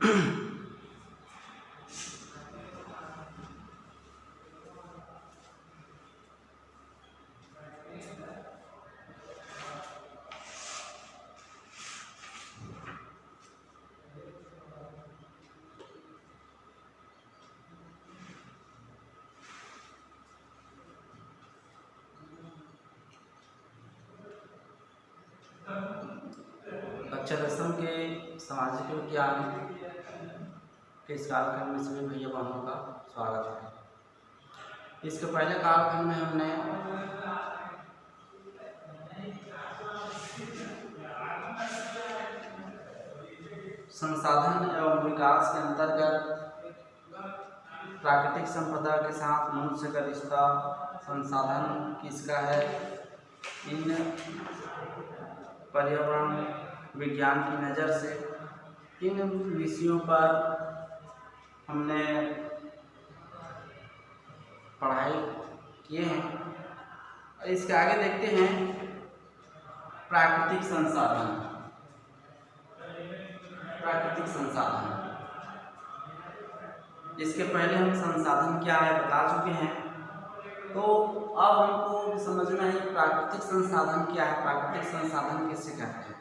कक्षा 10वीं के सामाजिक विज्ञान के इस कालखंड में सभी भैया बहनों का स्वागत है। इसके पहले कालखंड में हमने संसाधन एवं विकास के अंतर्गत प्राकृतिक संपदा के साथ मनुष्य का रिश्ता, संसाधन किसका है, इन पर्यावरण विज्ञान की नज़र से इन विषयों पर हमने पढ़ाई किए हैं। इसके आगे देखते हैं प्राकृतिक संसाधन। प्राकृतिक संसाधन, इसके पहले हम संसाधन क्या है बता चुके हैं, तो अब हमको समझना है प्राकृतिक संसाधन क्या है, प्राकृतिक संसाधन किससे कहते हैं।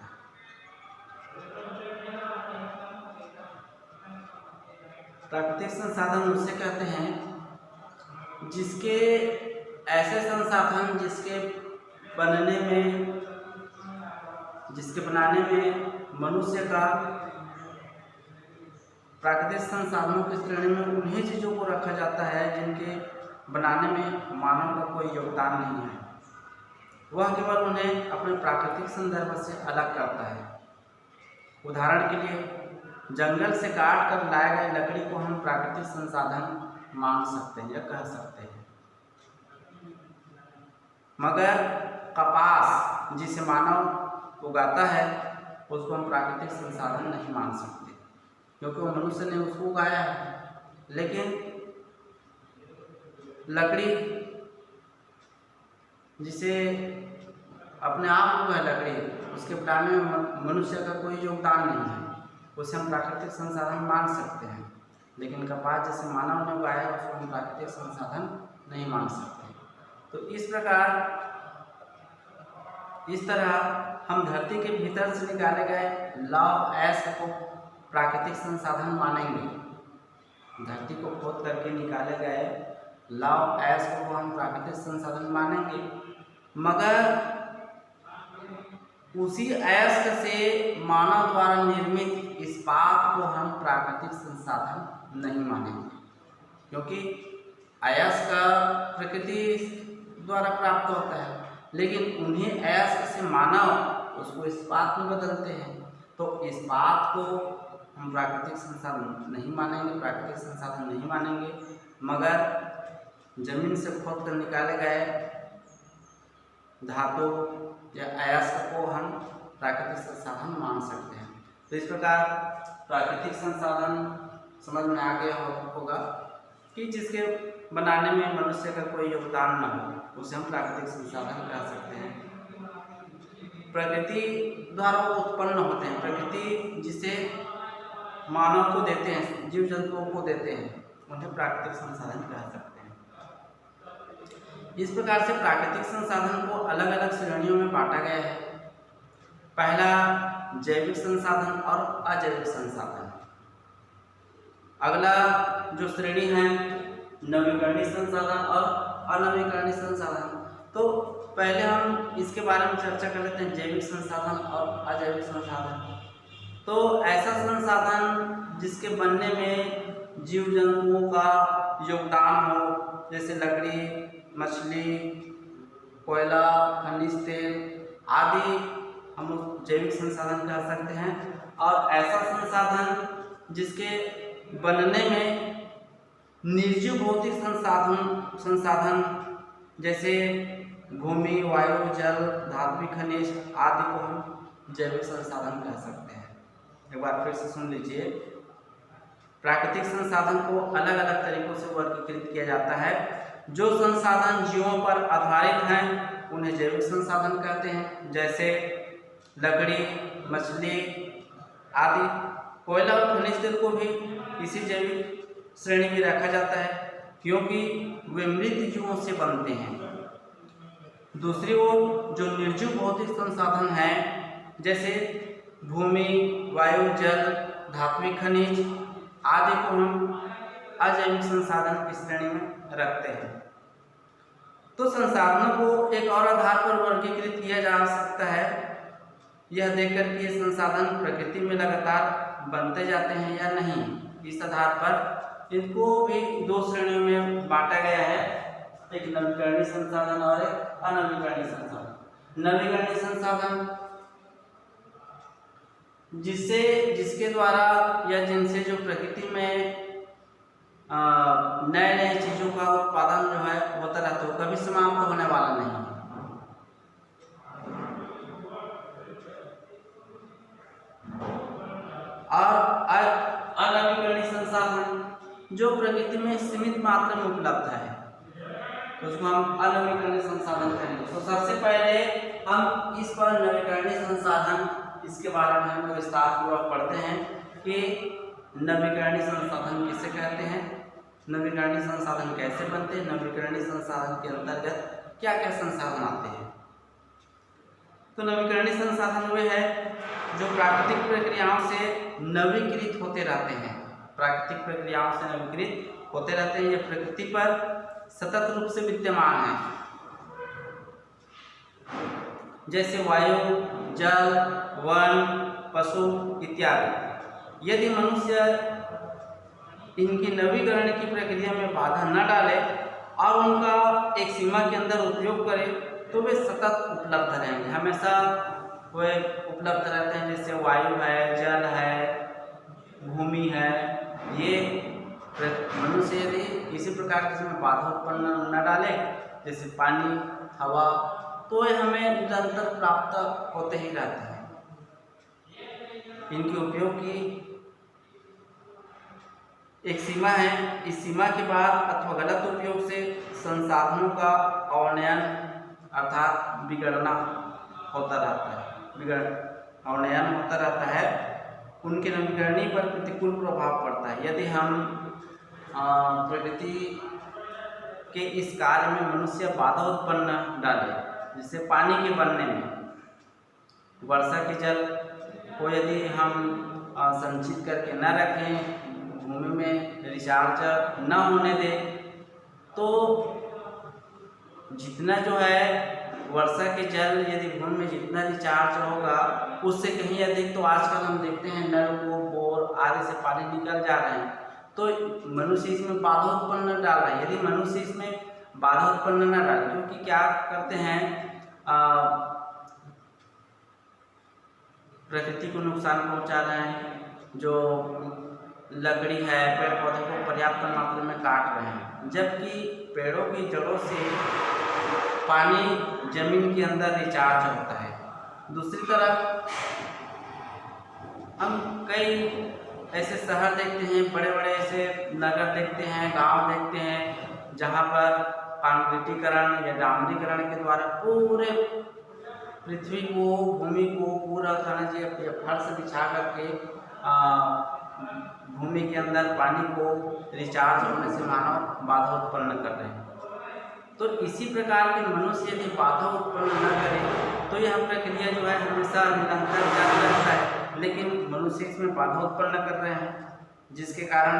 प्राकृतिक संसाधन उसे कहते हैं जिसके ऐसे संसाधन जिसके बनाने में मनुष्य का प्राकृतिक संसाधनों की श्रेणी में उन्हीं चीज़ों को रखा जाता है जिनके बनाने में मानव का कोई योगदान नहीं है। वह केवल उन्हें अपने प्राकृतिक संदर्भ से अलग करता है। उदाहरण के लिए जंगल से काट कर लाए गए लकड़ी को हम प्राकृतिक संसाधन मान सकते हैं या कह सकते हैं, मगर कपास जिसे मानव उगाता है उसको हम प्राकृतिक संसाधन नहीं मान सकते, क्योंकि वो मनुष्य ने उसको उगाया है। लेकिन लकड़ी जिसे अपने आप उगा लकड़ी, उसके बनाने में मनुष्य का कोई योगदान नहीं है, उसे हम प्राकृतिक संसाधन मान सकते हैं। लेकिन कपास जैसे मानव ने उगाया उसको हम प्राकृतिक संसाधन नहीं मान सकते। तो इस तरह हम धरती के भीतर से निकाले गए लॉ ऑफ एस को प्राकृतिक संसाधन मानेंगे। धरती को खोद करके निकाले गए लॉ ऑफ एस को हम प्राकृतिक संसाधन मानेंगे, मगर उसी अयस्क से मानव द्वारा निर्मित इस्पात को हम प्राकृतिक संसाधन नहीं मानेंगे, क्योंकि अयस्क का प्रकृति द्वारा प्राप्त होता है, लेकिन उन्हीं अयस्क से मानव उसको इस्पात में बदलते हैं। तो इस्पात को हम प्राकृतिक संसाधन नहीं मानेंगे, प्राकृतिक संसाधन नहीं मानेंगे, मगर जमीन से खोद कर निकाले गए धातु या अयस्क को हम प्राकृतिक संसाधन मान सकते हैं। तो इस प्रकार प्राकृतिक संसाधन समझ में आ गया होगा कि जिसके बनाने में मनुष्य का कोई योगदान न हो उसे हम प्राकृतिक संसाधन कह सकते हैं। प्रकृति द्वारा उत्पन्न होते हैं, प्रकृति जिसे मानव को देते हैं, जीव जंतुओं को देते हैं, उन्हें प्राकृतिक संसाधन कह सकते हैं। इस प्रकार से प्राकृतिक संसाधन को अलग अलग श्रेणियों में बांटा गया है। पहला जैविक संसाधन और अजैविक संसाधन। अगला जो श्रेणी है नवीकरणीय संसाधन और अनवीकरणीय संसाधन। तो पहले हम इसके बारे में चर्चा कर लेते हैं, जैविक संसाधन और अजैविक संसाधन। तो ऐसा संसाधन जिसके बनने में जीव जंतुओं का योगदान हो, जैसे लकड़ी, मछली, कोयला, खनिज तेल आदि हम जैविक संसाधन कह सकते हैं। और ऐसा संसाधन जिसके बनने में निर्जीव भौतिक संसाधन जैसे भूमि, वायु, जल, धात्विक खनिज आदि को हम जैविक संसाधन कह सकते हैं। एक बार फिर से सुन लीजिए, प्राकृतिक संसाधन को अलग अलग तरीकों से वर्गीकृत किया जाता है। जो संसाधन जीवों पर आधारित हैं उन्हें जैविक संसाधन कहते हैं, जैसे लकड़ी, मछली आदि। कोयला और खनिज तेल को भी इसी जैविक श्रेणी में रखा जाता है, क्योंकि वे मृत जीवों से बनते हैं। दूसरी ओर जो निर्जीव भौतिक संसाधन हैं, जैसे भूमि, वायु, जल, धात्विक खनिज आदि को हम अजैविक संसाधन की श्रेणी में रखते हैं। तो संसाधनों को एक और आधार पर वर्गीकृत किया जा सकता है, यह देखकर कि ये संसाधन प्रकृति में लगातार बनते जाते हैं या नहीं। इस आधार पर इनको भी दो श्रेणियों में बांटा गया है, एक नवीकरणीय संसाधन और एक अनवीकरणीय संसाधन। नवीकरणीय संसाधन जिसके द्वारा या जिनसे जो प्रकृति में नए नए चीजों का उत्पादन जो है होता रहता है, कभी समाप्त होने वाला नहीं है। और अनवीकरणीय संसाधन जो प्रकृति में सीमित मात्रा में उपलब्ध है, तो उसको हम अनवीकरणीय संसाधन कहेंगे। तो सबसे पहले हम इस पर नवीकरणीय संसाधन, इसके बारे में हम विस्तार पूर्वक पढ़ते हैं कि नवीकरणीय संसाधन किसे कहते हैं, नवीकरणीय संसाधन कैसे बनते हैं, नवीकरणीय संसाधन के अंतर्गत क्या क्या संसाधन आते हैं। तो नवीकरणीय संसाधन वे है जो प्राकृतिक प्रक्रियाओं से नवीकृत होते रहते हैं, प्राकृतिक प्रक्रियाओं से नवीकृत होते रहते हैं। ये प्रकृति पर सतत रूप से विद्यमान है, जैसे वायु, जल, वन, पशु इत्यादि। यदि मनुष्य इनकी नवीकरण की प्रक्रिया में बाधा न डाले और उनका एक सीमा के अंदर उपयोग करे, तो वे सतत उपलब्ध रहेंगे, हमेशा वे उपलब्ध रहते हैं। जैसे वायु है, जल है, भूमि है, ये मनुष्य यदि किसी प्रकार की इसमें बाधा उत्पन्न न डाले, जैसे पानी, हवा, तो ये हमें निरंतर प्राप्त होते ही रहते हैं। इनके उपयोग की एक सीमा है, इस सीमा के बाद अथवा गलत उपयोग से संसाधनों का अवनयन अर्थात बिगड़ना होता रहता है, अवनयन होता रहता है, उनके नवीकरणीय पर प्रतिकूल प्रभाव पड़ता है। यदि हम प्रकृति के इस कार्य में मनुष्य बाधा उत्पन्न डाले, जैसे पानी के बनने में, वर्षा के जल को यदि हम संचित करके न रखें, भूमि में रिचार्ज न होने दें, तो जितना जो है वर्षा के जल यदि भूमि में जितना रिचार्ज होगा उससे कहीं अधिक, तो आजकल हम देखते हैं नलकूप, बोर आदि से पानी निकल जा रहे हैं, तो मनुष्य इसमें बाधा उत्पन्न न डाल रहा है। यदि मनुष्य इसमें बाधा उत्पन्न न डाले, क्योंकि क्या करते हैं, प्रकृति को नुकसान पहुंचा रहे हैं, जो लकड़ी है, पेड़ पौधे को पर्याप्त मात्रा में काट रहे हैं, जबकि पेड़ों की जड़ों से पानी जमीन के अंदर रिचार्ज होता है। दूसरी तरफ हम कई ऐसे शहर देखते हैं, बड़े बड़े ऐसे नगर देखते हैं, गांव देखते हैं, जहां पर कांक्रीटीकरण या डामरीकरण के द्वारा पूरे पृथ्वी को, भूमि को पूरा खनिज या फर्श बिछा करके भूमि के अंदर पानी को रिचार्ज होने से मानव बाधा उत्पन्न कर रहे हैं। तो इसी प्रकार के मनुष्य यदि बाधा उत्पन्न न करे, तो यह प्रक्रिया जो है हमेशा निरंतर जारी रहता है, लेकिन मनुष्य इसमें बाधा उत्पन्न कर रहे हैं, जिसके कारण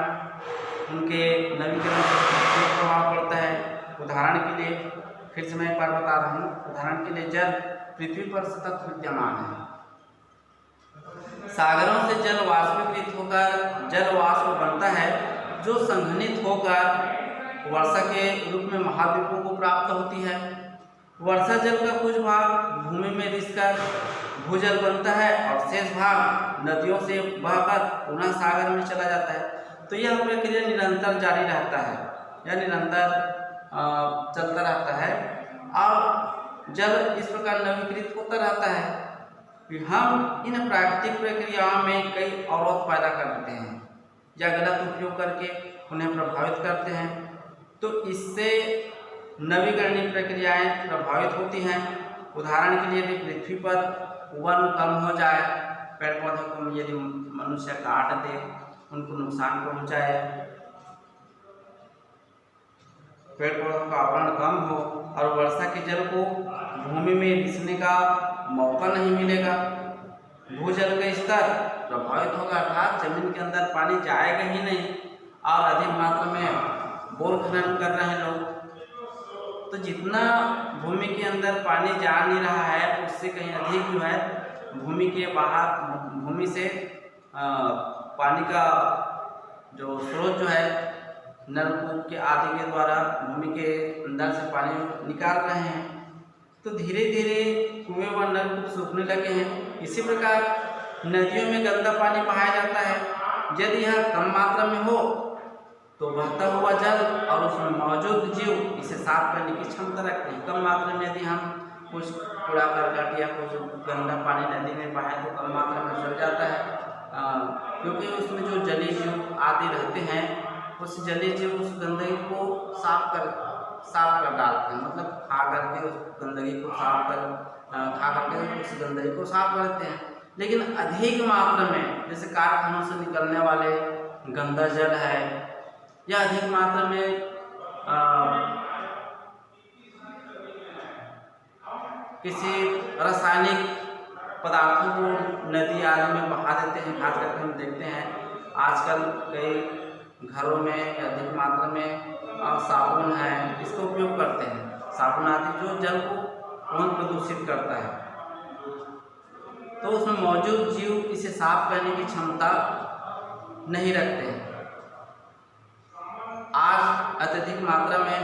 उनके नवीकरण पर प्रभाव पड़ता है। उदाहरण के लिए फिर से मैं एक बार बता रहा हूँ, उदाहरण के लिए जल पृथ्वी पर सतत विद्यमान है। सागरों से जल वाष्पीकृत होकर जल वाष्प बनता है, जो संघनित होकर वर्षा के रूप में महाद्वीपों को प्राप्त होती है। वर्षा जल का कुछ भाग भूमि में रिसकर भूजल बनता है और शेष भाग नदियों से बहकर पुनः सागर में चला जाता है। तो यह प्रक्रिया निरंतर जारी रहता है, यह निरंतर चलता रहता है और जल इस प्रकार नवीकृत होता रहता है। फिर हम इन प्राकृतिक प्रक्रियाओं में कई अवरोध पैदा कर देते हैं या गलत उपयोग करके उन्हें प्रभावित करते हैं, तो इससे नवीकरणीय प्रक्रियाएं प्रभावित होती हैं। उदाहरण के लिए यदि पृथ्वी पर वन कम हो जाए पेड़ पौधों को यदि मनुष्य काट दे, उनको नुकसान पहुँचाए, पेड़ पौधों का आवरण कम हो और वर्षा के जल को भूमि में रिसने का मौका नहीं मिलेगा, भूजल का स्तर प्रभावित होगा, अर्थात जमीन के अंदर पानी जाएगा ही नहीं। और अधिक मात्रा में बोर खनन कर रहे हैं लोग, तो जितना भूमि के अंदर पानी जा नहीं रहा है उससे कहीं अधिक जो है भूमि के बाहर, भूमि से पानी का जो स्रोत जो है नलकूप के आदि के द्वारा भूमि के अंदर से पानी निकाल रहे हैं, तो धीरे धीरे कुएं व नलकूप सूखने लगे हैं। इसी प्रकार नदियों में गंदा पानी बहाया जाता है, यदि यह कम मात्रा में हो तो बहता हुआ जल और उसमें मौजूद जीव इसे साफ करने की क्षमता रखते हैं। कम मात्रा में यदि हम कुछ कूड़ा करकट या कुछ गंदा पानी नदी में बहाए तो कम मात्रा में चल जाता है, क्योंकि उसमें जो जलीय जीव आदि रहते हैं उस जलीय जीव उस गंदगी को साफ कर डालते हैं, मतलब खा करके उस गंदगी को खा करके उस गंदगी को साफ करते हैं। लेकिन अधिक मात्रा में जैसे कारखानों से निकलने वाले गंदा जल है या अधिक मात्रा में किसी रासायनिक पदार्थों को नदी आदि में बहा देते हैं। खास करके हम देखते हैं आजकल कई घरों में अधिक मात्रा में साबुन है, इसका उपयोग करते हैं, साबुन आदि जो जल को बहुत प्रदूषित करता है, तो उसमें मौजूद जीव इसे साफ करने की क्षमता नहीं रखते हैं। आज अत्यधिक मात्रा में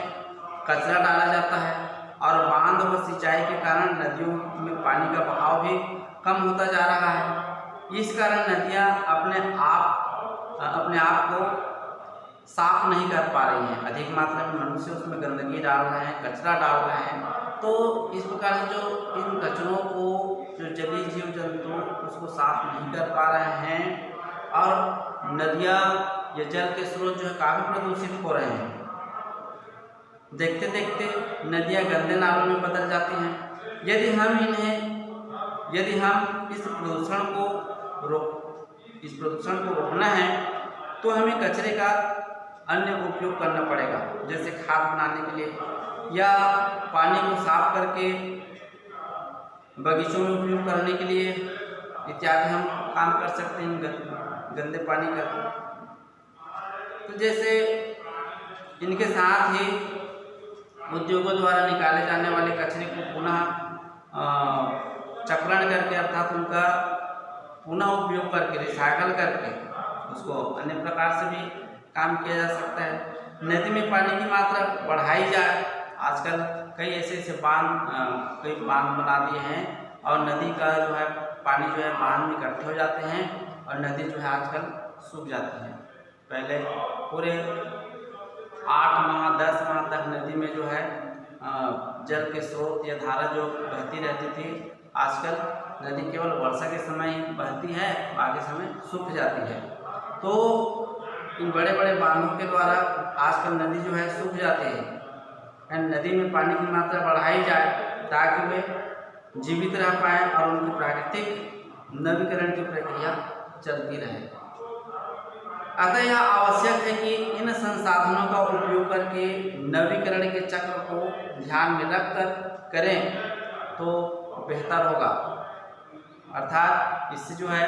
कचरा डाला जाता है और बांध व सिंचाई के कारण नदियों में पानी का बहाव भी कम होता जा रहा है। इस कारण नदियाँ अपने आप को साफ नहीं कर पा रही हैं। अधिक मात्रा में मनुष्य उसमें गंदगी डाल रहे हैं, कचरा डाल रहे हैं, तो इस प्रकार से जो इन कचरों को जो जलीय जीव जंतु उसको साफ नहीं कर पा रहे हैं और नदियाँ या जल के स्रोत जो है काफ़ी प्रदूषित हो रहे हैं। देखते देखते नदियाँ गंदे नालों में बदल जाती हैं। यदि हम इस प्रदूषण को रोकना है तो हमें कचरे का अन्य उपयोग करना पड़ेगा, जैसे खाद बनाने के लिए या पानी को साफ करके बगीचों में उपयोग करने के लिए इत्यादि हम काम कर सकते हैं गंदे पानी का। तो जैसे इनके साथ ही उद्योगों द्वारा निकाले जाने वाले कचरे को पुनः चक्रण करके, अर्थात उनका पुनः उपयोग करके, रिसाइकल करके उसको अन्य प्रकार से भी काम किया जा सकता है। नदी में पानी की मात्रा बढ़ाई जाए। आजकल कई ऐसे कई बांध बना दिए हैं और नदी का जो है पानी जो है बांध में इकट्ठे हो जाते हैं और नदी जो है आजकल सूख जाती है। पहले पूरे 8 माह 10 माह तक नदी में जो है जल के स्रोत या धारा जो बहती रहती थी, आजकल नदी केवल वर्षा के समय ही बहती है, बाकी समय सूख जाती है। तो इन बड़े बड़े बांधों के द्वारा आजकल नदी जो है सूख जाती है। नदी में पानी की मात्रा बढ़ाई जाए ताकि वे जीवित रह पाएँ और उनकी प्राकृतिक नवीकरण की प्रक्रिया चलती रहे। अतः यह आवश्यक है कि इन संसाधनों का उपयोग करके नवीकरण के चक्र को ध्यान में रखकर करें तो बेहतर होगा। अर्थात इससे जो है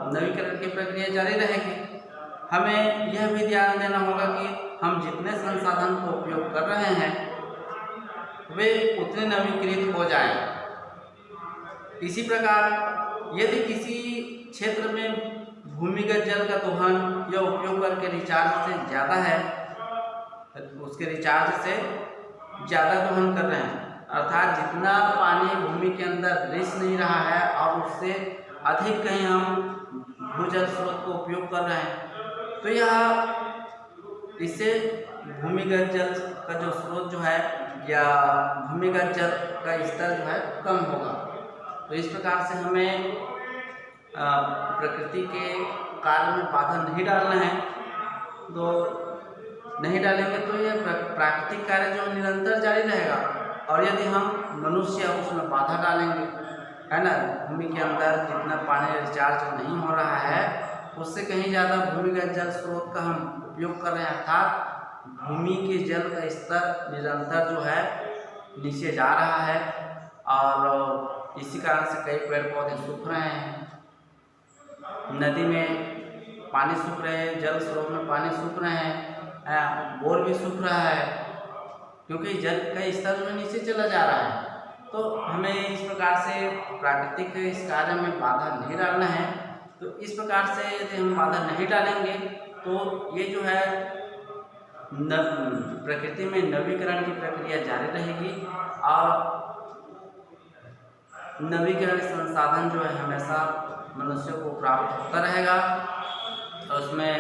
नवीकरण की प्रक्रिया जारी रहेगी। हमें यह भी ध्यान देना होगा कि हम जितने संसाधन का उपयोग कर रहे हैं वे उतने नवीकृत हो जाएं। इसी प्रकार यदि किसी क्षेत्र में भूमिगत जल का दोहन या उपयोग करके रिचार्ज से ज़्यादा है, उसके रिचार्ज से ज़्यादा दोहन कर रहे हैं, अर्थात जितना पानी भूमि के अंदर रिस नहीं रहा है और उससे अधिक कहीं हम भूजल स्रोत को उपयोग कर रहे हैं, तो यह इससे भूमिगत जल का जो स्रोत जो है या भूमिगत जल का स्तर जो है कम होगा। तो इस प्रकार से हमें प्रकृति के कार्य में बाधा नहीं डालना है। तो नहीं डालेंगे तो यह प्राकृतिक कार्य जो निरंतर जारी रहेगा, और यदि हम मनुष्य उसमें बाधा डालेंगे, है ना, भूमि के अंदर जितना पानी रिचार्ज नहीं हो रहा है उससे कहीं ज़्यादा भूमिगत जल स्रोत का हम उपयोग कर रहे हैं, अर्थात भूमि के जल का स्तर निरंतर जो है नीचे जा रहा है और इसी कारण से कई पेड़ पौधे सूख रहे हैं, नदी में पानी सूख रहे हैं, जल स्रोत में पानी सूख रहे हैं, बोर भी सूख रहा है क्योंकि जल का स्तर जो नीचे चला जा रहा है। तो हमें इस प्रकार से प्राकृतिक इस कार्य में बाधा नहीं डालना है। तो इस प्रकार से यदि हम बाधा नहीं डालेंगे तो ये जो है प्रकृति में नवीकरण की प्रक्रिया जारी रहेगी और नवीकरण संसाधन जो है हमेशा मनुष्य को प्राप्त होता रहेगा और उसमें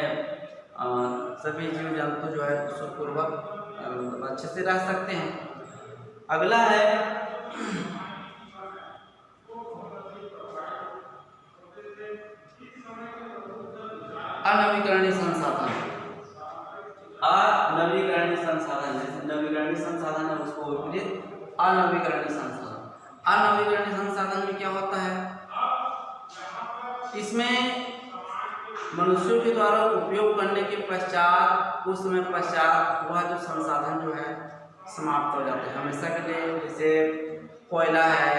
सभी जीव जंतु जो है सुखपूर्वक अच्छे से रह सकते हैं। अगला है अनवीकरणीय संसाधन। अनवीकरणीय संसाधन, जैसे नवीकरणीय संसाधन है उसको विपरीत अनवीकरणीय संसाधन। अनवीकरणीय संसाधन में क्या होता है, इसमें मनुष्यों के द्वारा उपयोग करने के पश्चात कुछ समय पश्चात वह जो संसाधन जो है समाप्त हो जाते हैं हमेशा के लिए, जैसे कोयला है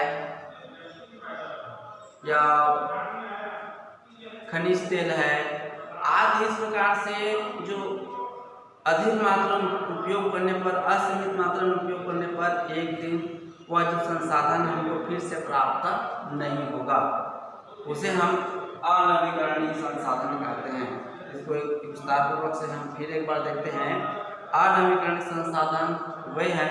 या खनिज तेल है आदि। इस प्रकार से जो अधिक मात्रा में उपयोग करने पर, असीमित मात्रा में उपयोग करने पर एक दिन वह जो संसाधन हमको फिर से प्राप्त नहीं होगा, उसे हम अनवीकरणीय संसाधन कहते हैं। इसको एक विस्तारपूर्वक से हम फिर एक बार देखते हैं। अनवीकरणीय संसाधन वे है,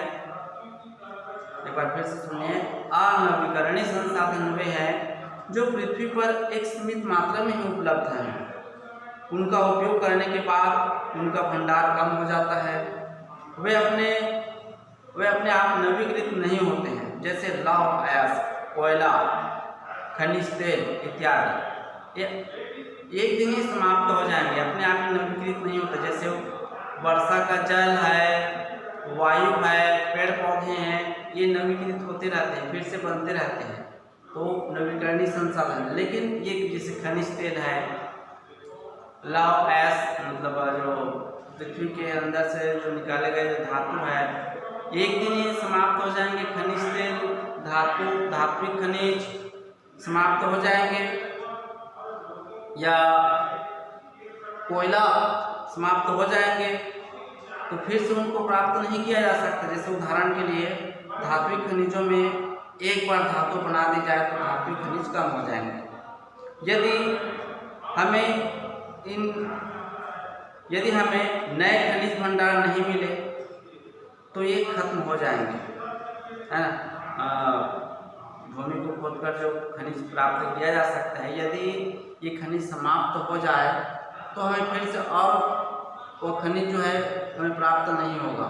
एक बार फिर से सुनिए, अनवीकरणीय संसाधन वे है जो पृथ्वी पर एक सीमित मात्रा में ही उपलब्ध हैं, उनका उपयोग करने के बाद उनका भंडार कम हो जाता है, वे अपने आप नवीकृत नहीं होते हैं, जैसे लौह अयस्क, कोयला, खनिज तेल इत्यादि। ये एक दिन ही समाप्त हो जाएंगे, अपने आप ही नवीकृत नहीं होते। जैसे वर्षा का जल है, वायु है, पेड़ पौधे हैं, ये नवीकृत होते रहते हैं, फिर से बनते रहते हैं, तो नवीकरणीय संसाधन। लेकिन ये जैसे खनिज तेल है, लौह अयस्क मतलब जो पृथ्वी के अंदर से जो निकाले गए जो धातु है, एक दिन ही समाप्त हो जाएंगे। खनिज तेल, धातु, धात्विक खनिज समाप्त हो जाएंगे या कोयला समाप्त हो जाएंगे, तो फिर से उनको प्राप्त नहीं किया जा सकता। जैसे उदाहरण के लिए धात्विक खनिजों में एक बार धातु बना दी जाए तो धात्विक खनिज कम हो जाएंगे। यदि हमें नए खनिज भंडार नहीं मिले तो ये खत्म हो जाएंगे, है ना। भूमि को खोदकर जो खनिज प्राप्त किया जा सकता है, यदि ये खनिज समाप्त हो जाए तो हमें फिर से और वो खनिज जो है हमें प्राप्त नहीं होगा।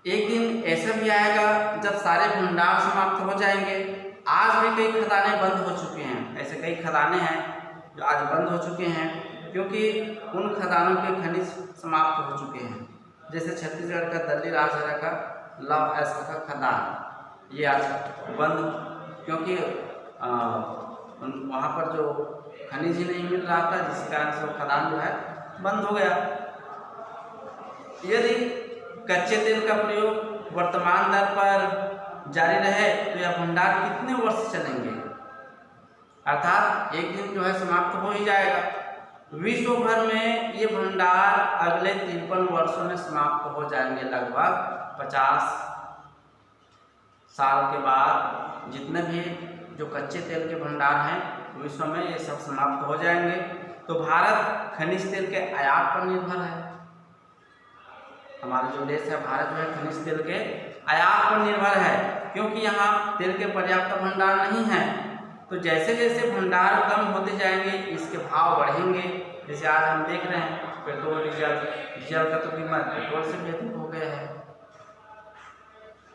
एक दिन ऐसा भी आएगा जब सारे भंडार समाप्त हो जाएंगे। आज भी कई खदानें बंद हो चुके हैं, ऐसे कई खदानें हैं जो आज बंद हो चुके हैं क्योंकि उन खदानों के खनिज समाप्त हो चुके हैं। जैसे छत्तीसगढ़ का दल्ली राजहरा का लौह अयस्क का खदान, ये आज बंद, क्योंकि वहाँ पर जो खनिज ही नहीं मिल रहा था, जिस कारण से वो खदान जो है बंद हो गया। यदि कच्चे तेल का प्रयोग वर्तमान दर पर जारी रहे तो यह भंडार कितने वर्ष चलेंगे, अर्थात एक दिन जो है समाप्त हो ही जाएगा। विश्व भर में ये भंडार अगले 53 वर्षों में समाप्त हो जाएंगे। लगभग 50 साल के बाद जितने भी जो कच्चे तेल के भंडार हैं विश्व में ये सब समाप्त हो जाएंगे। तो भारत खनिज तेल के आयात पर निर्भर है। हमारा जो देश है भारत जो है खनिज तेल के आयात पर निर्भर है, क्योंकि यहाँ तेल के पर्याप्त भंडार नहीं है। तो जैसे जैसे भंडार कम होते जाएंगे इसके भाव बढ़ेंगे। जैसे आज हम देख रहे हैं पेट्रोल डीजल का तो कीमत पेट्रोल से भी अधिक हो गया है।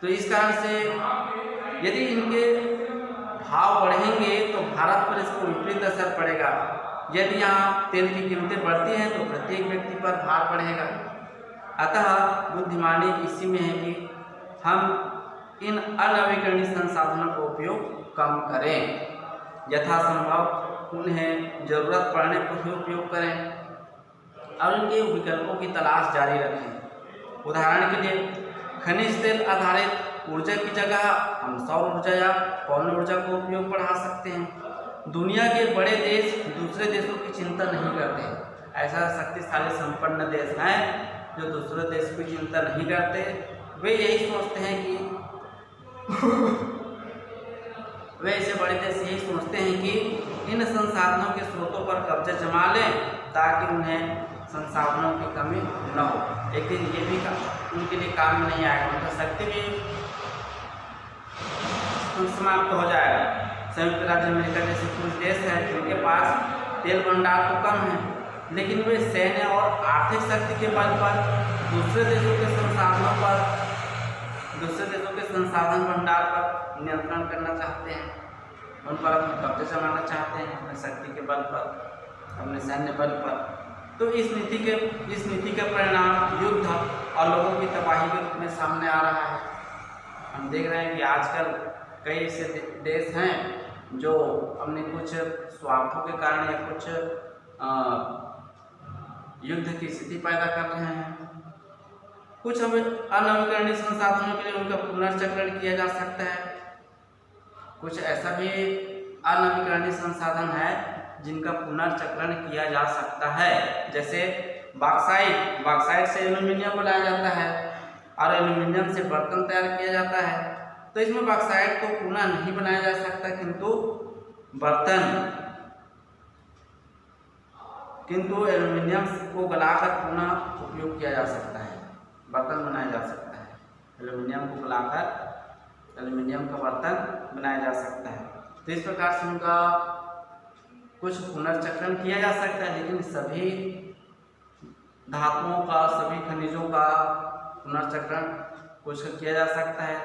तो इस कारण से यदि इनके भाव बढ़ेंगे तो भारत पर इसको विपरीत असर पड़ेगा। यदि यहाँ तेल की कीमतें बढ़ती हैं तो प्रत्येक व्यक्ति पर भार बढ़ेगा। अतः बुद्धिमानी इसी में है कि हम इन अनवीकरणीय संसाधनों का उपयोग कम करें, यथासंभव उन्हें जरूरत पड़ने पर ही उपयोग करें और उनके विकल्पों की तलाश जारी रखें। उदाहरण के लिए खनिज तेल आधारित ऊर्जा की जगह हम सौर ऊर्जा या पवन ऊर्जा का उपयोग बढ़ा सकते हैं। दुनिया के बड़े देश दूसरे देशों की चिंता नहीं करते। ऐसा शक्तिशाली संपन्न देश हैं जो दूसरे देश की चिंता नहीं करते। वे यही सोचते हैं कि वे ऐसे बड़े देश यही सोचते हैं कि इन संसाधनों के स्रोतों पर कब्जा जमा लें ताकि उन्हें संसाधनों की कमी न हो, लेकिन ये भी उनके लिए काम में नहीं आएगा, उनका शक्ति भी समाप्त हो जाएगा। संयुक्त राज्य अमेरिका जैसे कुछ देश हैं जिनके पास तेल भंडार तो कम है, लेकिन वे सैन्य और आर्थिक शक्ति के बल पर दूसरे देशों के संसाधन भंडार पर नियंत्रण करना चाहते हैं, उन पर अपने कब्जे जमाना चाहते हैं, अपने शक्ति के बल पर, अपने सैन्य बल पर। तो इस नीति के परिणाम युद्ध और लोगों की तबाही के रूप में सामने आ रहा है। हम देख रहे हैं कि आजकल कई ऐसे देश हैं जो अपने कुछ स्वार्थों के कारण या कुछ युद्ध की स्थिति पैदा कर रहे हैं। कुछ हमें अनवीकरणीय संसाधनों के लिए उनका पुनर्चक्रण किया जा सकता है। कुछ ऐसा भी अनवीकरणीय संसाधन है जिनका पुनर्चक्रण किया जा सकता है, जैसे बॉक्साइट से एल्यूमिनियम बनाया जाता है और एल्यूमिनियम से बर्तन तैयार किया जाता है। तो इसमें बॉक्साइट को पुनः नहीं बनाया जा सकता, किंतु एल्यूमिनियम को गलाकर पुनः उपयोग किया जा सकता है, बर्तन बनाया जा सकता है। एल्यूमिनियम को गलाकर एल्यूमिनियम का बर्तन बनाया जा सकता है। तो इस प्रकार से उनका कुछ पुनर्चक्रण किया जा सकता है, लेकिन सभी धातुओं का, सभी खनिजों का पुनर्चक्रण कुछ किया जा सकता है,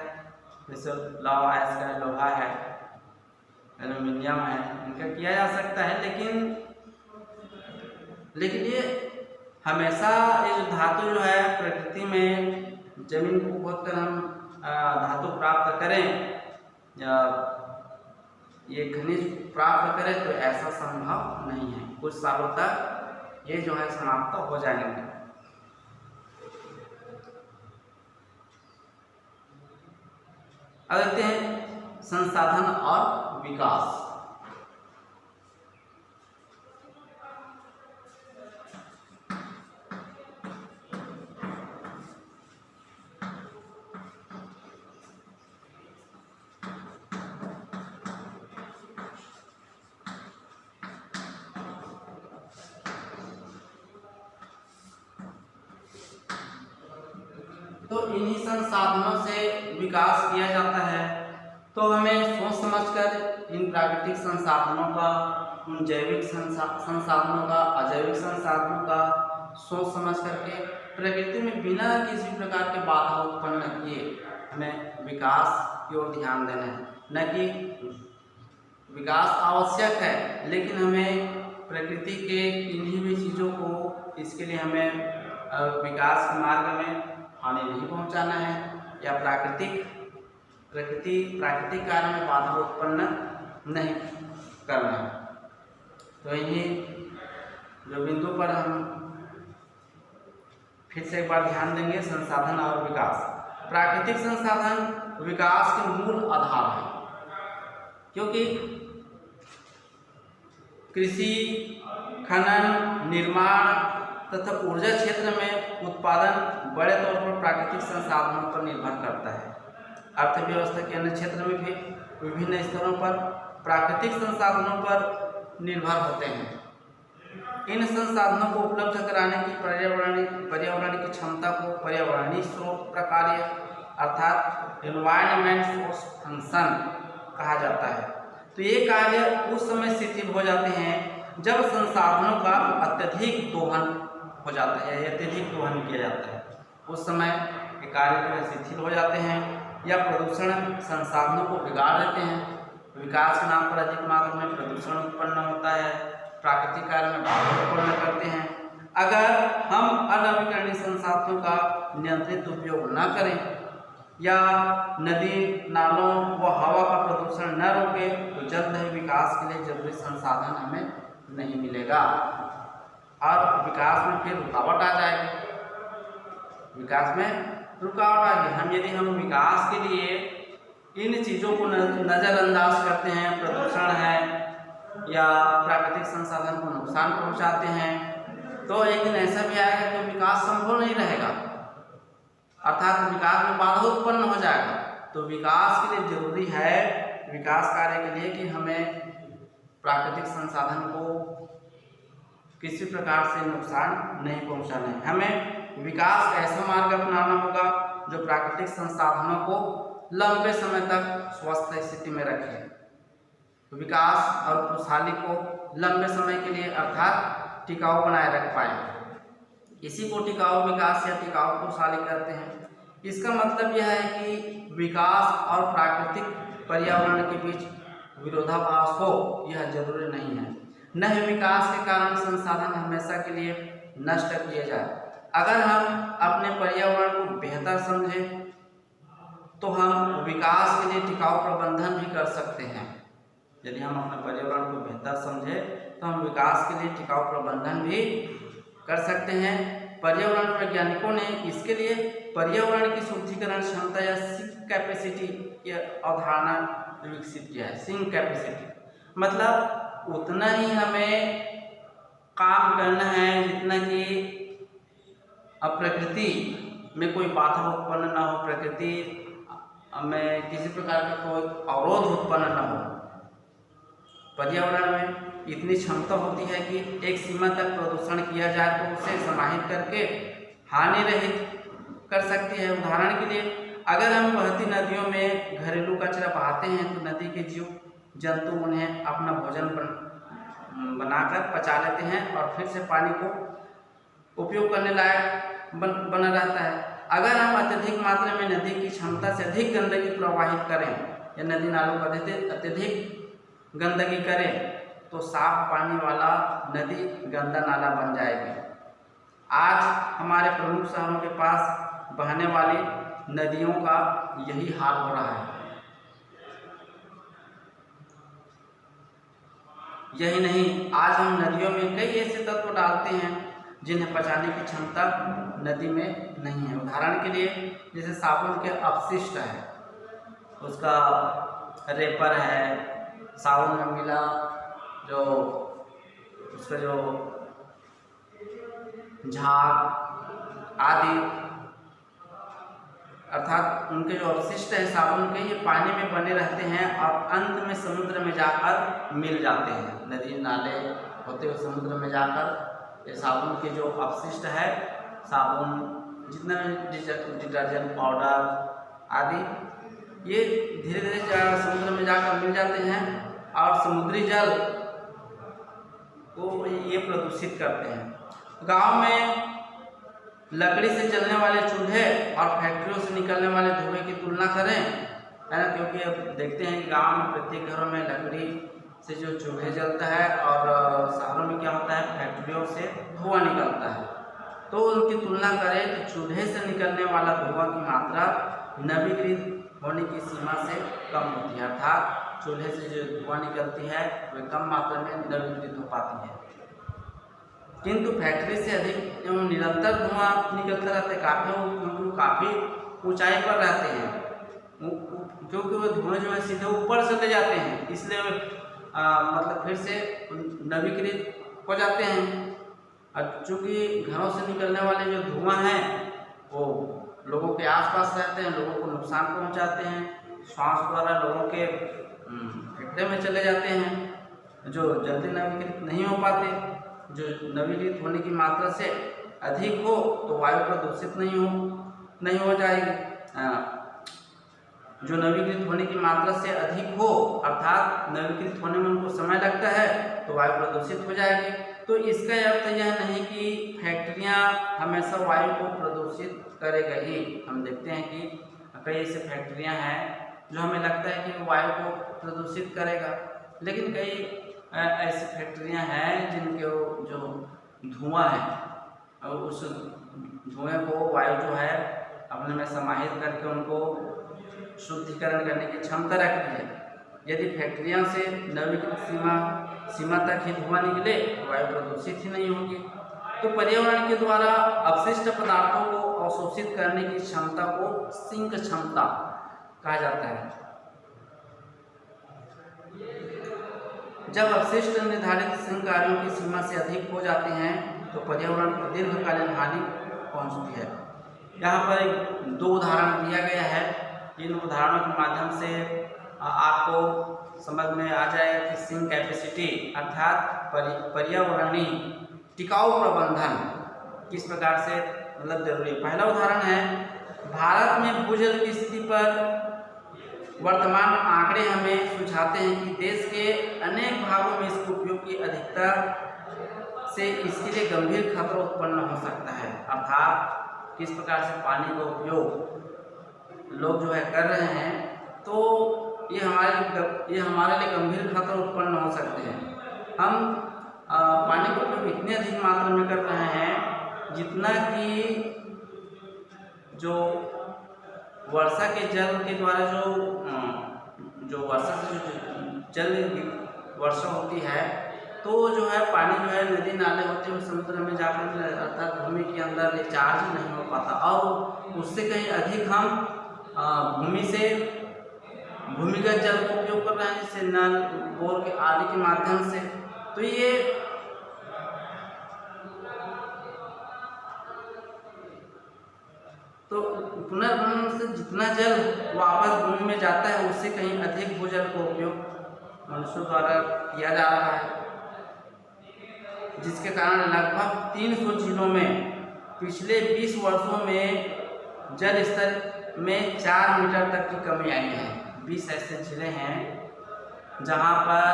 जैसे लोहा है, एल्यूमिनियम है, इनका किया जा सकता है। लेकिन ये हमेशा ये धातु जो है प्रकृति में जमीन को खोदकर हम धातु प्राप्त करें या ये खनिज प्राप्त करें, तो ऐसा संभव नहीं है। कुछ सालों तक ये जो है समाप्त हो जाएंगे। अब देखते हैं संसाधन और विकास। तो इन्हीं संसाधनों से विकास किया जाता है। तो हमें सोच समझकर इन प्राकृतिक संसाधनों का, उन जैविक संसाधनों का, अजैविक संसाधनों का सोच समझ करके प्रकृति में बिना किसी प्रकार के बाधा उत्पन्न किए हमें विकास की ओर ध्यान देना है। न कि विकास आवश्यक है, लेकिन हमें प्रकृति के किन्हीं भी चीज़ों को, इसके लिए हमें विकास के मार्ग में हानि नहीं पहुंचाना है या प्राकृतिक कार्य में बाधा उत्पन्न नहीं करना है। तो इन्हीं जो बिंदु पर हम फिर से एक बार ध्यान देंगे, संसाधन और विकास। प्राकृतिक संसाधन विकास के मूल आधार है, क्योंकि कृषि, खनन, निर्माण तथा ऊर्जा क्षेत्र में उत्पादन बड़े तौर पर प्राकृतिक संसाधनों पर निर्भर करता है। अर्थव्यवस्था के अन्य क्षेत्र में भी विभिन्न स्तरों पर प्राकृतिक संसाधनों पर निर्भर होते हैं। इन संसाधनों को उपलब्ध कराने की पर्यावरण की क्षमता को पर्यावरणीय स्रोत प्रकार्य अर्थात एनवायरनमेंट सोर्स फंक्शन कहा जाता है। तो ये कार्य उस समय शिथिल हो जाते हैं जब संसाधनों का अत्यधिक दोहन हो जाता है या अत्यधिक दोहन किया जाता है। उस समय ये कार्य जो है शिथिल हो जाते हैं या प्रदूषण संसाधनों को बिगाड़ देते हैं। विकास के नाम पर अधिक मात्रा में प्रदूषण उत्पन्न होता है, प्राकृतिक कार्य में बाधा उत्पन्न करते हैं। अगर हम अनवीकरणीय संसाधनों का नियंत्रित उपयोग न करें या नदी नालों व हवा का प्रदूषण न रोके तो जल्द ही विकास के लिए जरूरी संसाधन हमें नहीं मिलेगा और विकास में फिर रुकावट आ जाएगी। विकास में रुकावट आ जाएगी। हम विकास के लिए इन चीज़ों को नज़रअंदाज करते हैं, प्रदूषण है या प्राकृतिक संसाधन को नुकसान पहुंचाते हैं, तो एक दिन ऐसा भी आएगा कि विकास संभव नहीं रहेगा, अर्थात विकास में बाधा उत्पन्न हो जाएगा। तो विकास के लिए जरूरी है, विकास कार्य के लिए, कि हमें प्राकृतिक संसाधन को किसी प्रकार से नुकसान नहीं पहुंचाना है। हमें विकास का ऐसा मार्ग अपनाना होगा जो प्राकृतिक संसाधनों को लंबे समय तक स्वस्थ स्थिति में रखे, विकास और खुशहाली को लंबे समय के लिए अर्थात टिकाऊ बनाए रख पाए। इसी को टिकाऊ विकास या टिकाऊ खुशहाली कहते हैं। इसका मतलब यह है कि विकास और प्राकृतिक पर्यावरण के बीच विरोधाभास हो, यह जरूरी नहीं है। न ही विकास के कारण संसाधन हमेशा के लिए नष्ट किए जाए। अगर हम अपने पर्यावरण को बेहतर समझें तो हम विकास के लिए टिकाऊ प्रबंधन भी कर सकते हैं। यदि हम अपने पर्यावरण को बेहतर समझें तो हम विकास के लिए टिकाऊ प्रबंधन भी कर सकते हैं। पर्यावरण वैज्ञानिकों ने इसके लिए पर्यावरण की शुद्धिकरण क्षमता या सिंक कैपेसिटी की अवधारणा विकसित किया है। सिंक कैपेसिटी मतलब उतना ही हमें काम करना है जितना कि प्रकृति में कोई बाधा उत्पन्न न हो, प्रकृति में किसी प्रकार का कोई अवरोध उत्पन्न न हो। पर्यावरण में इतनी क्षमता होती है कि एक सीमा तक प्रदूषण किया जाए तो उसे समाहित करके हानि रहित कर सकती है। उदाहरण के लिए अगर हम बहती नदियों में घरेलू कचरा बहाते हैं तो नदी के जीव जंतु उन्हें अपना भोजन बनाकर पचा लेते हैं और फिर से पानी को उपयोग करने लायक बना रहता है। अगर हम अत्यधिक मात्रा में नदी की क्षमता से अधिक गंदगी प्रवाहित करें या नदी नालों का अत्यधिक गंदगी करें तो साफ पानी वाला नदी गंदा नाला बन जाएगी। आज हमारे प्रमुख शहरों के पास बहने वाली नदियों का यही हाल हो रहा है। यही नहीं, आज हम नदियों में कई ऐसे तत्व डालते हैं जिन्हें पचाने की क्षमता नदी में नहीं है। उदाहरण के लिए जैसे साबुन के अपशिष्ट है, उसका रेपर है, साबुन में मिला जो उसका जो झाग आदि, अर्थात उनके जो अवशिष्ट है साबुन के, ये पानी में बने रहते हैं और अंत में समुद्र में जाकर मिल जाते हैं। नदी नाले होते हुए समुद्र में जाकर ये साबुन के जो अपशिष्ट है, साबुन जितना भी डिटर्जेंट पाउडर आदि, ये धीरे धीरे समुद्र में जाकर मिल जाते हैं और समुद्री जल को ये प्रदूषित करते हैं। गांव में लकड़ी से चलने वाले चूल्हे और फैक्ट्रियों से निकलने वाले धुएं की तुलना करें, है ना, क्योंकि अब देखते हैं कि गांव में प्रत्येक घरों में लकड़ी से जो चूल्हे जलता है और शहरों में क्या होता है, फैक्ट्रियों से धुआं निकलता है। तो उनकी तुलना करें तो चूल्हे से निकलने वाला धुआं की मात्रा नवीकृत होने की सीमा से कम होती है, अर्थात चूल्हे से जो धुआं निकलती है वह कम मात्रा में नवीकृत हो पाती है। किंतु फैक्ट्री से अधिक एवं निरंतर धुआं निकलता रहता है, काफ़ी ऊंचाई पर रहते हैं, क्योंकि वो धुएं जो है सीधे ऊपर चले जाते हैं, इसलिए मतलब फिर से नवीकृत हो जाते हैं। और चूँकि घरों से निकलने वाले जो धुआं हैं वो लोगों के आसपास रहते हैं, लोगों को नुकसान पहुंचाते हैं, श्वास द्वारा लोगों के फेफड़े में चले जाते हैं, जो जल्दी नवीकृत नहीं हो पाते। जो नवीकृत होने की मात्रा से अधिक हो तो वायु प्रदूषित नहीं हो जाएगी। जो नवीकृत होने की मात्रा से अधिक हो, अर्थात नवीकृत होने में उनको समय लगता है, तो वायु प्रदूषित हो जाएगी। तो इसका अर्थ यह नहीं कि फैक्ट्रियां हमेशा वायु को प्रदूषित करेगा ही। हम देखते हैं कि कई ऐसे फैक्ट्रियां हैं जो हमें लगता है कि वायु को प्रदूषित करेगा, लेकिन कई ऐसी फैक्ट्रियां हैं जिनके जो धुआं है और उस धुएं को वायु जो है अपने में समाहित करके उनको शुद्धिकरण करने की क्षमता रखती है। यदि फैक्ट्रियों से नवीकृत सीमा तक ही धुआं निकले तो वायु प्रदूषित ही नहीं होगी। तो पर्यावरण के द्वारा अपशिष्ट पदार्थों को अवशोषित करने की क्षमता को सिंक क्षमता कहा जाता है। जब अपशिष्ट निर्धारित सिंक कार्यों की सीमा से अधिक हो जाते हैं तो पर्यावरण को दीर्घकालीन हानि पहुंचती है। यहाँ पर 2 उदाहरण दिया गया है। इन उदाहरणों के माध्यम से आपको समझ में आ जाएगा कि सिंक कैपेसिटी अर्थात पर्यावरणीय टिकाऊ प्रबंधन किस प्रकार से मतलब जरूरी है। पहला उदाहरण है, भारत में भूजल की स्थिति पर वर्तमान आंकड़े हमें सुझाते हैं कि देश के अनेक भागों में इसके उपयोग की अधिकता से इसके लिए गंभीर खतरा उत्पन्न हो सकता है। अर्थात किस प्रकार से पानी का उपयोग लोग जो है कर रहे हैं, तो ये हमारे लिए गंभीर खतरा उत्पन्न हो सकते हैं। हम पानी का उपयोग इतने अधिक मात्रा में कर रहे हैं जितना कि जो वर्षा के जल के द्वारा जो वर्षा से जो जल वर्षा होती है, तो जो है पानी जो है नदी नाले होते हैं समुद्र में जाकर अर्थात भूमि के अंदर रिचार्ज नहीं हो पाता और उससे कहीं अधिक हम भूमिगत जल का उपयोग कर रहे हैं, जैसे नल बोर के आदि के माध्यम से। तो ये तो पुनर्भरण से जितना जल वापस भूमि में जाता है उससे कहीं अधिक भूजल का उपयोग मनुष्यों द्वारा किया जा रहा है, जिसके कारण लगभग 300 जिलों में पिछले 20 वर्षों में जल स्तर में 4 मीटर तक की कमी आई है। 20 ऐसे जिले हैं जहां पर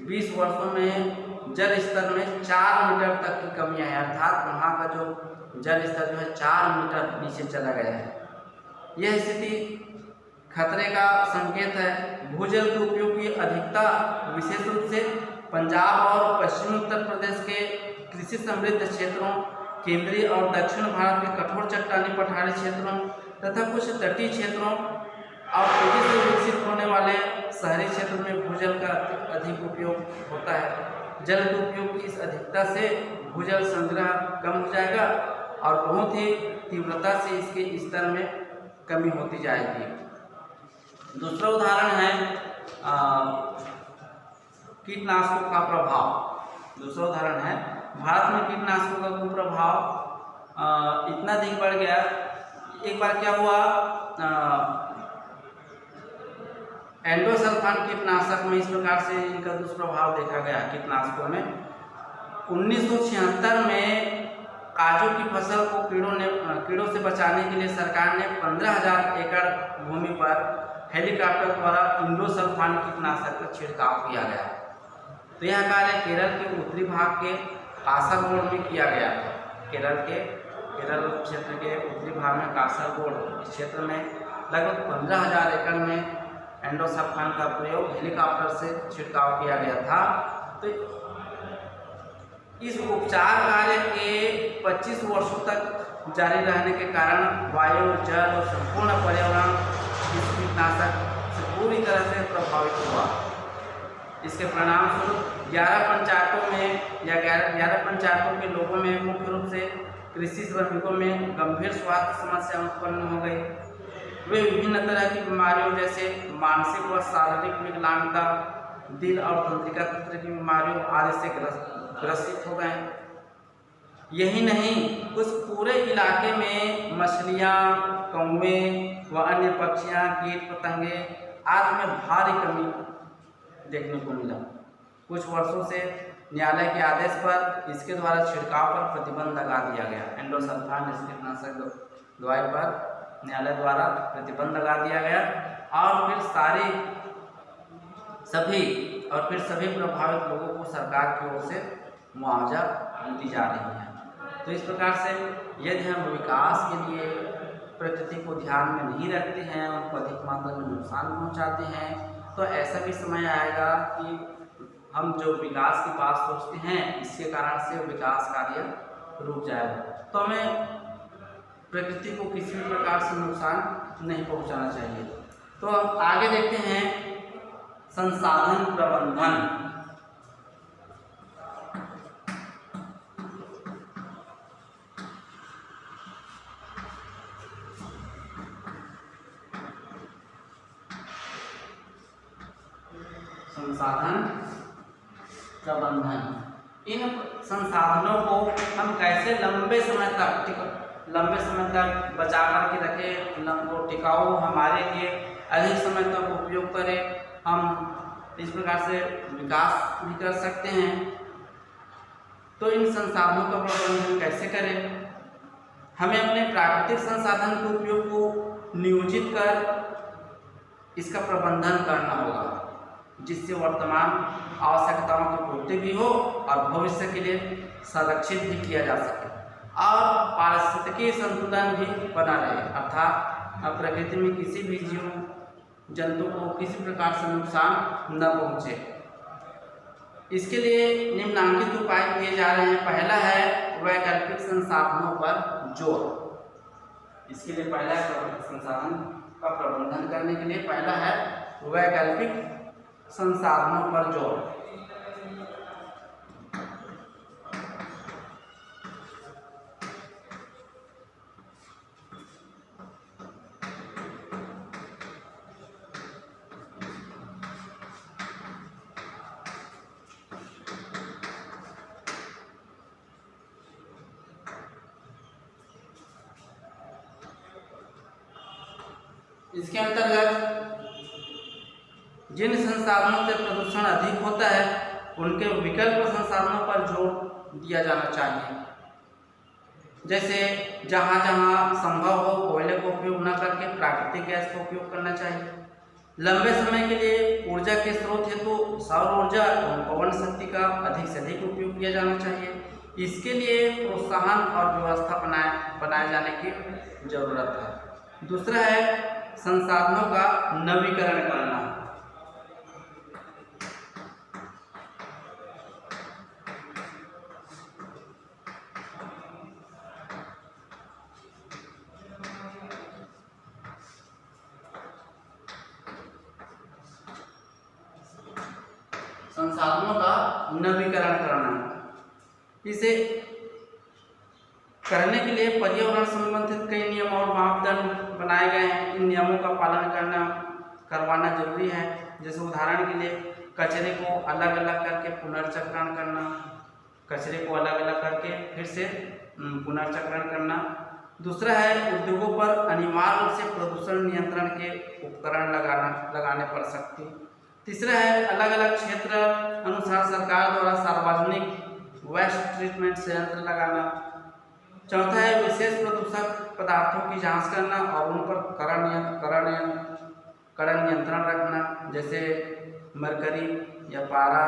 20 वर्षों में जल स्तर में 4 मीटर तक की कमी आई, अर्थात वहां का जो जल स्तर जो है 4 मीटर नीचे चला गया है। यह स्थिति खतरे का संकेत है। भूजल के उपयोग की अधिकता विशेष रूप से पंजाब और पश्चिमी उत्तर प्रदेश के कृषि समृद्ध क्षेत्रों, केंद्रीय और दक्षिण भारत के कठोर चट्टानी पठारी क्षेत्रों तथा कुछ तटीय क्षेत्रों और तेजी से विकसित होने वाले शहरी क्षेत्रों में भूजल का अधिक उपयोग होता है। जल के उपयोग की इस अधिकता से भूजल संग्रह कम हो जाएगा और बहुत ही तीव्रता से इसके स्तर में कमी होती जाएगी। दूसरा उदाहरण है कीटनाशकों का प्रभाव। दूसरा उदाहरण है भारत में कीटनाशकों का कुप्रभाव इतना अधिक बढ़ गया। एक बार क्या हुआ, एंडोसल्फान कीटनाशक में इस प्रकार से इनका दुष्प्रभाव देखा गया कीटनाशकों में। 1976 में काजू की फसल को कीड़ों से बचाने के लिए सरकार ने 15,000 एकड़ भूमि पर हेलीकॉप्टर द्वारा इंडोसल्फान कीटनाशक का छिड़काव किया गया। तो यह कार्य केरल के उत्तरी भाग के कासरगोड में किया गया था। केरल क्षेत्र के उत्तरी भाग में कासरगोड क्षेत्र में लगभग 15,000 एकड़ में एंडोसल्फान का प्रयोग हेलीकॉप्टर से छिड़काव किया गया था। तो इस उपचार कार्य के 25 वर्षों तक जारी रहने के कारण वायु, जल और संपूर्ण पर्यावरण इस कीटनाशक से पूरी तरह से प्रभावित हुआ। इसके परिणाम स्वरूप 11 पंचायतों में या 11 पंचायतों के लोगों में मुख्य रूप से कृषि श्रमिकों में गंभीर स्वास्थ्य समस्या उत्पन्न हो गई। वे विभिन्न तरह की बीमारियों जैसे मानसिक व शारीरिक विकलांगता, दिल और तंत्रिका तंत्र की बीमारियों आदि से ग्रसित हो गए। यही नहीं, उस पूरे इलाके में मछलियाँ, कौवे व अन्य पक्षियाँ, कीट पतंगे आदि में भारी कमी देखने को मिला। कुछ वर्षों से न्यायालय के आदेश पर इसके द्वारा छिड़काव पर प्रतिबंध लगा दिया गया। एंडोसल्फान कीटनाशक दवाई पर न्यायालय द्वारा प्रतिबंध लगा दिया गया और फिर सभी प्रभावित लोगों को सरकार की ओर से मुआवजा दी जा रही है। तो इस प्रकार से यदि हम विकास के लिए प्रकृति को ध्यान में नहीं रखते हैं, उनको अधिक मात्रा में नुकसान पहुंचाते हैं, तो ऐसा भी समय आएगा कि हम जो विकास की बात सोचते हैं इसके कारण से विकास कार्य रुक जाएगा। तो हमें प्रकृति को किसी भी प्रकार से नुकसान नहीं पहुंचाना चाहिए। तो अब आगे देखते हैं संसाधन प्रबंधन। संसाधन प्रबंधन, इन संसाधनों को हम कैसे लंबे समय तक बचा करके रखें, वो टिकाऊ हमारे लिए अधिक समय तक उपयोग करें, हम इस प्रकार से विकास भी कर सकते हैं। तो इन संसाधनों का प्रबंधन कैसे करें? हमें अपने प्राकृतिक संसाधन के उपयोग को नियोजित कर इसका प्रबंधन करना होगा, जिससे वर्तमान आवश्यकताओं की पूर्ति भी हो और भविष्य के लिए संरक्षित भी किया जा सके और पारिस्थितिकी संतुलन भी बना रहे, अर्थात प्रकृति में किसी भी जीव जंतु को किसी प्रकार से नुकसान न पहुंचे। इसके लिए निम्नलिखित उपाय किए जा रहे हैं। पहला है वैकल्पिक संसाधनों पर जोर। इसके लिए पहला संसाधन का प्रबंधन करने के लिए पहला है वैकल्पिक संसाधनों पर जोर। इसके अंतर्गत जिन संसाधनों से प्रदूषण अधिक होता है उनके विकल्प संसाधनों पर जोर दिया जाना चाहिए। जैसे जहाँ जहाँ संभव हो कोयले का उपयोग न करके प्राकृतिक गैस का उपयोग करना चाहिए। लंबे समय के लिए ऊर्जा के स्रोत हेतु सौर ऊर्जा एवं पवन शक्ति का अधिक से अधिक उपयोग किया जाना चाहिए। इसके लिए प्रोत्साहन और व्यवस्था बनाए जाने की जरूरत है। दूसरा है संसाधनों का नवीकरण करना। संसाधनों का नवीकरण करना, इसे करने के लिए पर्यावरण संबंधित कई नियम और मापदंड बनाए गए हैं। इन नियमों का पालन करवाना जरूरी है। जैसे उदाहरण के लिए कचरे को अलग अलग करके पुनर्चक्रण करना, कचरे को अलग अलग करके फिर से पुनर्चक्रण करना। दूसरा है उद्योगों पर अनिवार्य रूप से प्रदूषण नियंत्रण के उपकरण लगाने पड़ सकते। तीसरा है अलग अलग क्षेत्र अनुसार सरकार द्वारा सार्वजनिक वेस्ट ट्रीटमेंट संयंत्र लगाना। चौथा है विशेष प्रदूषक पदार्थों की जांच करना और उन पर कड़ा नियंत्रण रखना, जैसे मरकरी या पारा,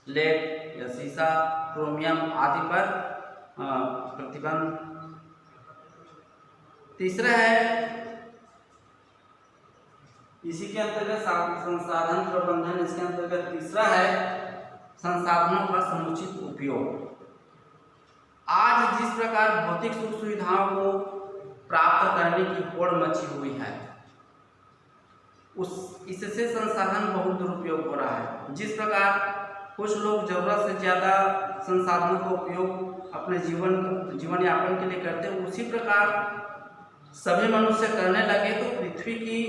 लेड या सीसा, क्रोमियम आदि पर प्रतिबंध। तीसरा है इसी के अंतर्गत संसाधन प्रबंधन, इसके अंतर्गत तीसरा है संसाधनों का समुचित उपयोग। आज जिस प्रकार भौतिक सुख सुविधाओं को प्राप्त करने की होड़ मची हुई है, इससे संसाधन बहुत दुरुपयोग हो रहा है। जिस प्रकार कुछ लोग जरूरत से ज़्यादा संसाधनों का उपयोग अपने जीवन यापन के लिए करते हैं, उसी प्रकार सभी मनुष्य करने लगे तो पृथ्वी की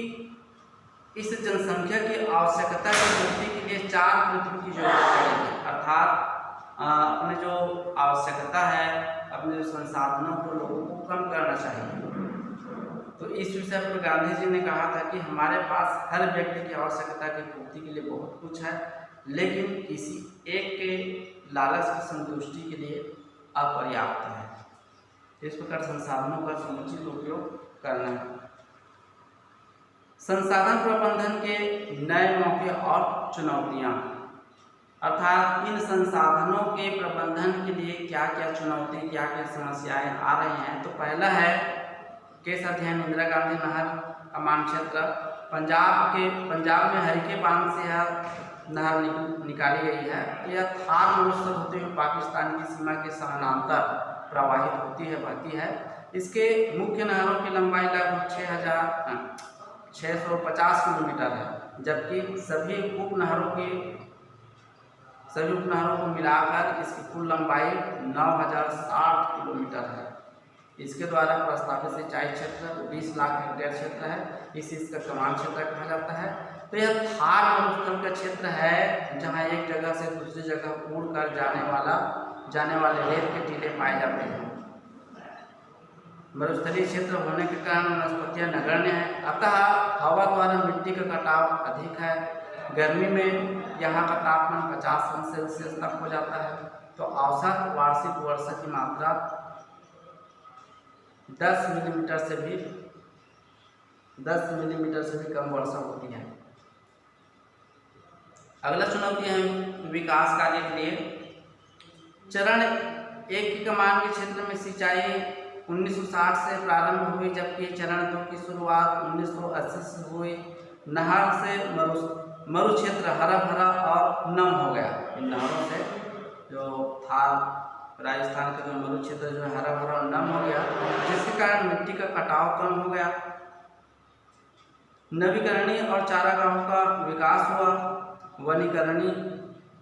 इस जनसंख्या की आवश्यकता की पूर्ति के लिए 4 पृथ्वी की जरूरत पड़ेगी। अर्थात अपने जो आवश्यकता है, अपने जो संसाधनों को लोगों को कम करना चाहिए। तो इस विषय पर गांधी जी ने कहा था कि हमारे पास हर व्यक्ति की आवश्यकता की पूर्ति के लिए बहुत कुछ है, लेकिन किसी एक के लालच की संतुष्टि के लिए अपर्याप्त है। इस प्रकार संसाधनों का समुचित उपयोग करना है। संसाधन प्रबंधन के नए मौके और चुनौतियाँ, अर्थात इन संसाधनों के प्रबंधन के लिए क्या क्या चुनौती, क्या क्या समस्याएं आ रही हैं। तो पहला है केस अध्ययन इंदिरा गांधी नहर का मानचित्र। पंजाब में हरिके बांध से नहर निकाली गई है। यह थार मरुस्थल होते हुए पाकिस्तान की सीमा के समानांतर प्रवाहित होती है, बहती है। इसके मुख्य नहरों की लंबाई लगभग 650 किलोमीटर है, जबकि सभी उपनहरों को मिलाकर इसकी कुल लंबाई 9060 किलोमीटर है। इसके द्वारा प्रस्तावित सिंचाई क्षेत्र 20 लाख हेक्टेयर क्षेत्र है। इसे इसका कमान क्षेत्र कहा जाता है। तो यह थार मरुस्थल का क्षेत्र है जहाँ एक जगह से दूसरी जगह उड़ कर जाने वाले रेत के टीले पाए जाते हैं। मरुस्थलीय क्षेत्र होने के कारण वनस्पतियाँ नगण्य है, अतः हवा द्वारा मिट्टी का कटाव अधिक है। गर्मी में यहाँ का तापमान 50 सेल्सियस तक हो जाता है। तो औसत वार्षिक वर्षा की मात्रा 10 मिलीमीटर से भी कम वर्षा होती है। अगला चुनौती है विकास कार्य के लिए। चरण 1 की कमान के क्षेत्र में सिंचाई 1960 से प्रारंभ हुई, जबकि चरण 2 की शुरुआत 1980 से हुई। नहर से मरु क्षेत्र हरा भरा और नम हो गया। इन नहरों से जो था राजस्थान का जो मरु क्षेत्र जो हरा भरा और नम हो गया, जिसके कारण मिट्टी का कटाव कम हो गया। नवीकरणीय और चारागाहों का विकास हुआ।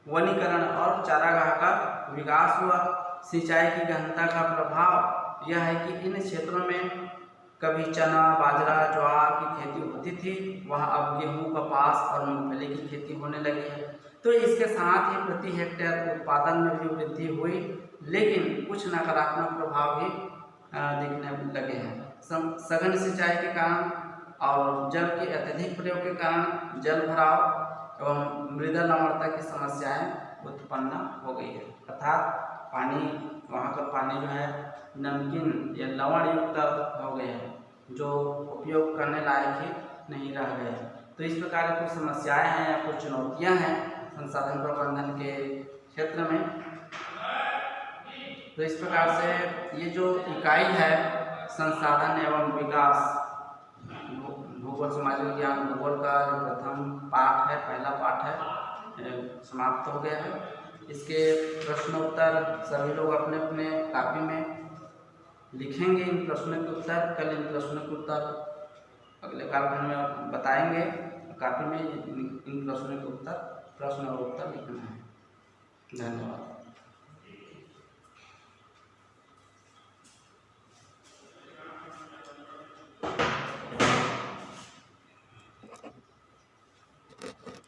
वनीकरण और चारागाह का विकास हुआ। सिंचाई की गहनता का प्रभाव यह है कि इन क्षेत्रों में कभी चना, बाजरा, ज्वार की खेती होती थी, वहाँ अब गेहूँ, कपास और मूंगफली की खेती होने लगी है। तो इसके साथ ही प्रति हेक्टेयर उत्पादन में भी वृद्धि हुई, लेकिन कुछ नकारात्मक प्रभाव भी दिखने लगे हैं। सघन सिंचाई के कारण और जल के अत्यधिक प्रयोग के कारण जल भराव एवं मृदा लवणता की समस्याएं उत्पन्न हो गई है, अर्थात वहाँ का पानी जो है नमकीन या लवण युक्त हो गए हैं, जो उपयोग करने लायक ही नहीं रह गए। तो इस प्रकार की कुछ समस्याएं हैं या कुछ चुनौतियां हैं संसाधन प्रबंधन के क्षेत्र में। तो इस प्रकार से ये जो इकाई है संसाधन एवं विकास भूगोल समाज विज्ञान भूगोल का जो प्रथम पाठ है, पहला पाठ है, समाप्त हो गया है। इसके प्रश्नोत्तर सभी लोग अपने अपने कॉपी में लिखेंगे। इन प्रश्नों के उत्तर कल इन प्रश्नों के उत्तर अगले कालखंड में बताएंगे। कॉपी में इन प्रश्नों के उत्तर प्रश्न और उत्तर लिखना है। धन्यवाद।